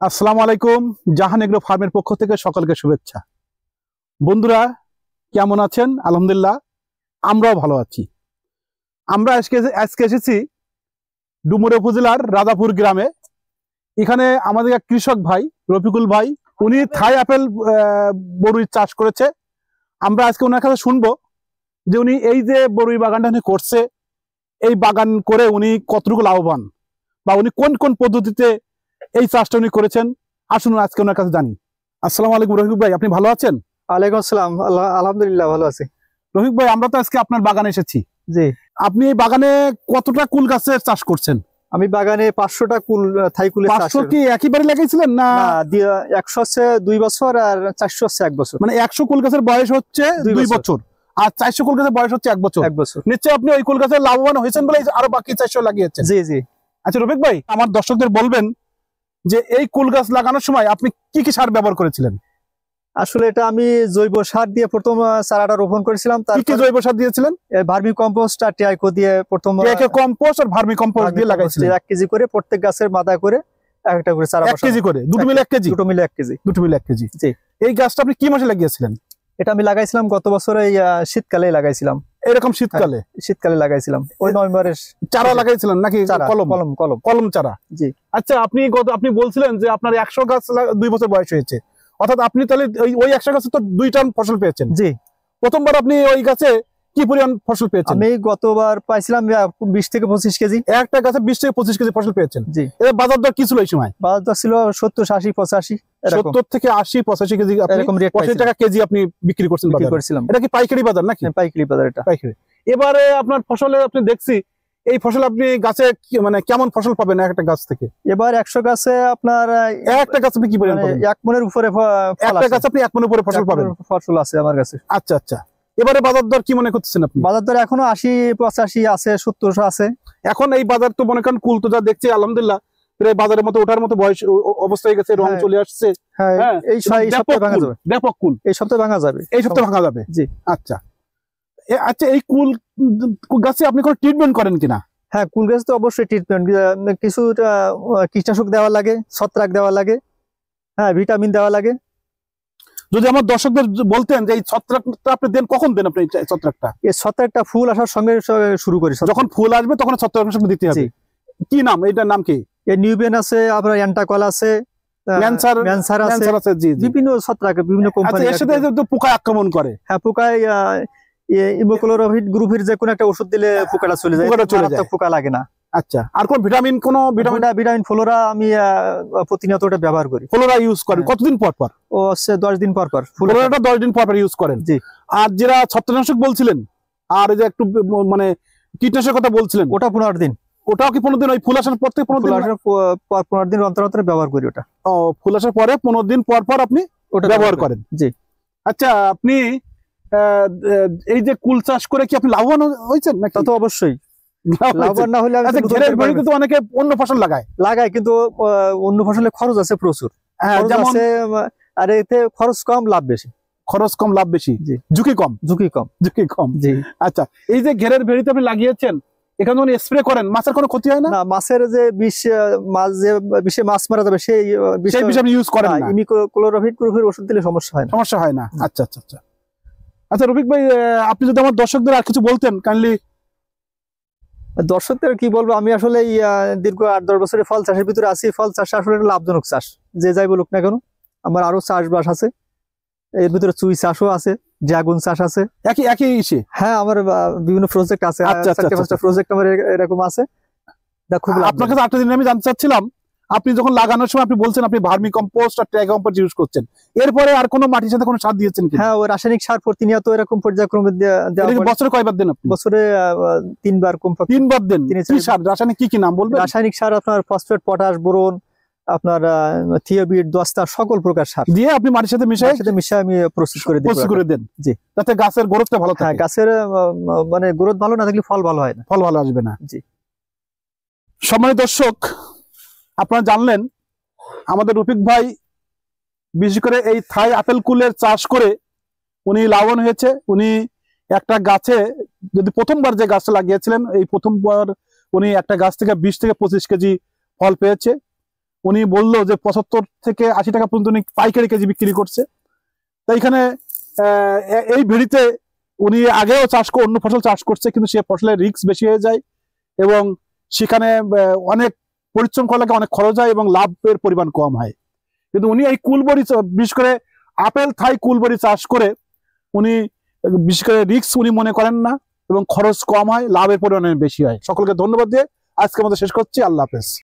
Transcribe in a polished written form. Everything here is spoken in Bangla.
আসসালামু আলাইকুম। জাহান এগ্রো ফার্মের পক্ষ থেকে সকলকে শুভেচ্ছা। বন্ধুরা কেমন আছেন? আলহামদুলিল্লাহ আমরাও ভালো আছি। আমরা আজকে এসেছি ডুমুরে উপজেলার রাজাপুর গ্রামে। এখানে আমাদের এক কৃষক ভাই রফিকুল ভাই, উনি থাই আপেল বড়ুই চাষ করেছে। আমরা আজকে ওনার কাছে শুনবো যে উনি এই যে বড়ুই বাগানটা উনি করছে, এই বাগান করে উনি কতটুকু লাভবান বা উনি কোন কোন পদ্ধতিতে এই চাষটা উনি করেছেন। আসুন আজকে ওনার কাছে জানি। আসসালামু আলাইকুম রফিক ভাই, আপনি ভালো আছেন? ওয়ালাইকুম আসসালাম। আলহামদুলিল্লাহ ভালো আছি। রফিক ভাই, আমরা তো আজকে আপনার বাগানে এসেছি। জি, আপনি এই বাগানে কতটা কুল গাছের চাষ করছেন? আমি বাগানে 500টা কুল থাই কুলের চাষ 500 কি একইবারে লাগাইছিলেন না? 100 হচ্ছে 2 বছর আর 400 হচ্ছে 1 বছর। মানে 100 কুল গাছের বয়স হচ্ছে 2 বছর আর 400 কুল গাছের বয়স হচ্ছে 1 বছর। 1 বছর নিশ্চয়ই আপনি ওই কুল গাছের লাভবান হয়েছেন বলে আরো বাকি 400 লাগিয়েছেন। জি জি। আচ্ছা রফিক ভাই, আমার দর্শকদের বলবেন যে এই কুল গাছ লাগানোর সময় আপনি কি কি সার ব্যবহার করেছিলেন? আসলে এটা আমি জৈব সার দিয়ে প্রথম চারাটা রোপণ করেছিলাম। কি কি জৈব সার দিয়েছিলেন? ভার্মি কম্পোস্ট আর টিআইকো দিয়ে প্রথম কম্পোস্ট আর ভার্মি কম্পোস্ট দিয়ে লাগাইছিলেন। 1 কেজি করে প্রত্যেক গাছের মাথায় করে একটা করে চারা 1 কেজি করে, দুটো মিলে 1 কেজি? দুটো মিলে 1 কেজি। দুটো মিলে 1 কেজি। জি। এই গাছটা আপনি কি মাসে লাগিয়েছিলেন? এটা আমি লাগাইছিলাম গত বছর এই শীতকালে লাগাইছিলাম। এরকম শীতকালে? শীতকালে লাগাইছিলাম ওই নভেম্বরের। চারা লাগাইছিলেন নাকি কলম কলম কলম কলম চারা? জি। আচ্ছা, আপনি বলছিলেন যে আপনার 100 গাছ 2 বছর বয়স হয়েছে, অর্থাৎ আপনি তাহলে ওই 100 গাছে তো 2 টন ফসল পেয়েছেন। জি। প্রথমবার আপনি ওই গাছে কি পরিমাণ ফসল পেয়েছেন? আমি গতবার পাইছিলাম 20 থেকে 25 কেজি। একটা গাছে 20 থেকে 25 কেজি ফসল পেয়েছেন। জি। এর বাজার দর কি ছিল এই সময়? বাজার দর ছিল 70, 80, 85 এরকম। 70 থেকে 80, 85 কেজি এরকম রেট 85 টাকা কেজি আপনি বিক্রি করছেন বাজারে? করেছিলাম। এটা কি পাইকারি বাজার নাকি? পাইকারি বাজার এটা। পাইকারি। এবারে আপনার ফসলে আপনি দেখছি এই ফসল আপনি গাছে মানে কেমন ফসল পাবেন একটা গাছ থেকে? এবার 100 গাছে আপনার একটা গাছ আপনি কি পরিমাণ পাবেন? 1 মনের উপরে একটা গাছে আপনি 1 মণ উপরে ফসল পাবেন। ফসল আছে আমার কাছে। আচ্ছা আচ্ছা। এবারে বাজার দর কি মনে করতেছেন আপনি? বাজার দর এখনো 80, 85 আছে, 70 আছে। এখন এই বাজার তো মনে করেন কুল তো যা দেখছি আলহামদুলিল্লাহ প্রায় বাজারের মতো ওঠার মতো বয়স অবস্থা হয়ে গেছে, রং চলে আসছে। হ্যাঁ, এই সপ্তাহে ভাঙা যাবে। ব্যাপক কুল এই সপ্তাহে ভাঙা যাবে। এই সপ্তাহে ভাঙা যাবে? জি। আচ্ছা আচ্ছা, এই কুল গাছে আপনি কোনো ট্রিটমেন্ট করেন কিনা? হ্যাঁ, কুল গাছ তো অবশ্যই ট্রিটমেন্ট, কিছুটা কীটনাশক দেওয়া লাগে, ছত্রাক দেওয়া লাগে, হ্যাঁ ভিটামিন দেওয়া লাগে। যদি আমার দর্শকদের বলতেন যে এই ছত্রাকটা আপনি দেন, কখন দেন আপনি এই ছত্রাকটা? এই ছত্রাকটা ফুল আসার সঙ্গে শুরু করি। যখন ফুল আসবে তখন ছত্রাকনাশক দিতে হবে। কি নাম, এটার নাম কি? এই নিউবেন আছে, আপনার অ্যান্টাকল আছে, ম্যানসার আছে, জি, বিভিন্ন ছত্রাক, বিভিন্ন কোম্পানি। এর সাথে পোকা আক্রমণ করে। হ্যাঁ, পোকায় ইমোক্লোরোভিড গ্রুপের যে কোনো একটা ওষুধ দিলে পোকাটা চলে যায়। পোকা লাগে না। আচ্ছা, আর কোন ভিটামিন ভিটামিন ফ্লোরা আমি প্রতিনিয়ত ওটা ব্যবহার করি। ফ্লোরা ইউজ করেন কতদিন পর পর? ও হচ্ছে 10 দিন পর পর। ফ্লোরাটা 10 দিন পর পর ইউজ করেন? জি। আর যেটা ছত্রাকনাশক বলছিলেন আর এই যে একটু মানে কীটনাশকের কথা বলছিলেন, ওটা 15 দিন। ওটাও কি 15 দিন? ওই ফুল আসার পর থেকে 15 দিন অন্তর অন্তর ব্যবহার করি ওটা। ও, ফুল আসার পরে 15 দিন পর পর আপনি ওটা ব্যবহার করেন? জি। আচ্ছা, আপনি এই যে কুল চাষ করে কি আপনি লাভবান হয়েছেন নাকি? তা তো অবশ্যই লাভবান না হলে তো অনেকে অন্য ফসল লাগায়, কিন্তু অন্য ফসলে খরচ আছে প্রচুর। আর এতে খরচ কম লাভ বেশি। খরচ কম লাভ বেশি, ঝুঁকি কম। জি। আচ্ছা, এই যে ঘেরের ভেড়িতে আপনি লাগিয়েছেন, এখানে যখন স্প্রে করেন মাছের কোনো ক্ষতি হয় না? মাছের যে বিষে মাছ মারা যাবে সেই বিষ আপনি ইউজ করেন না? ইমিক্লোরোভিড গ্রুপের ওষুধ দিলে সমস্যা হয় না। আচ্ছা আচ্ছা আচ্ছা। আচ্ছা রফিক ভাই, আপনি যদি আমার দর্শকদের আর কিছু বলতেন কাইন্ডলি। দর্শকদের কি বলবো, আমি আসলে দীর্ঘ 8-10 বছরের ফল চাষের ভিতরে আছি। ফল চাষ আসলে লাভজনক চাষ, যে যাই বলুক না কেন। আমার আরো চাষবাস আছে, এর ভিতরে চুই চাষও আছে, ড্রাগন চাষ আছে। একই ইসে? হ্যাঁ, আমার বিভিন্ন প্রজেক্ট আছে। 4-5টা প্রজেক্ট আমার এরকম আছে। আপনার কাছে একটা দিন আমি জানতে চাচ্ছিলাম, আপনি যখন লাগানোর সময় আপনি বলছেন আপনি ভার্মি কম্পোস্ট আর ট্রাই কম্পোস্ট ইউজ করছেন, এরপরে আর কোনো মাটির সাথে কোনো সার দিয়েছেন কি? হ্যাঁ, ওই রাসায়নিক সার প্রতিনিয়ত এরকম পর্যায়ক্রমে দেওয়া হয়। বছরে কয়বার দেন আপনি? বছরে 3 বার কমপক্ষে। 3 বার দেন? কি সার, রাসায়নিক কি নাম বলবেন? রাসায়নিক সার আপনার ফসফেট, পটাশ, বোরন, আপনার থিওবিট, দস্তা, সকল প্রকার সার দিয়ে আপনি মাটির সাথে মিশিয়ে আমি প্রসেস করে দেন। জি, যাতে গাছের গ্রোথটা ভালো থাকে। গাছের মানে গ্রোথ ভালো না থাকলে ফল ভালো হয় না, ফল ভালো আসবে না। জি। সম্মানিত দর্শক, আপনারা জানলেন আমাদের রফিক ভাই বিশেষ করে এই থাই আপেল কুলের চাষ করে উনি লাভবান হয়েছে। উনি একটা গাছে যদি প্রথমবার যে গাছটা লাগিয়েছিলেন, এই প্রথমবার উনি একটা গাছ থেকে 20 থেকে 25 কেজি ফল পেয়েছে। উনি বললো যে 75 থেকে 80 টাকা পর্যন্ত উনি পাইকারি কেজি বিক্রি করছে। তাই এখানে এই ভেড়িতে উনি আগেও অন্য ফসল চাষ করছে, কিন্তু সে ফসলের রিস্ক বেশি হয়ে যায় এবং সেখানে অনেক পরিশ্রম করা লাগে, অনেক খরচ হয় এবং লাভের পরিমাণ কম হয়। কিন্তু উনি এই কুলবরি, বিশেষ করে আপেল থাই কুলবরি চাষ করে উনি বিশেষ করে রিস্ক উনি মনে করেন না এবং খরচ কম হয়, লাভের পরিমাণ বেশি হয়। সকলকে ধন্যবাদ দিয়ে আজকে আমাদের শেষ করছি। আল্লাহ হাফেজ।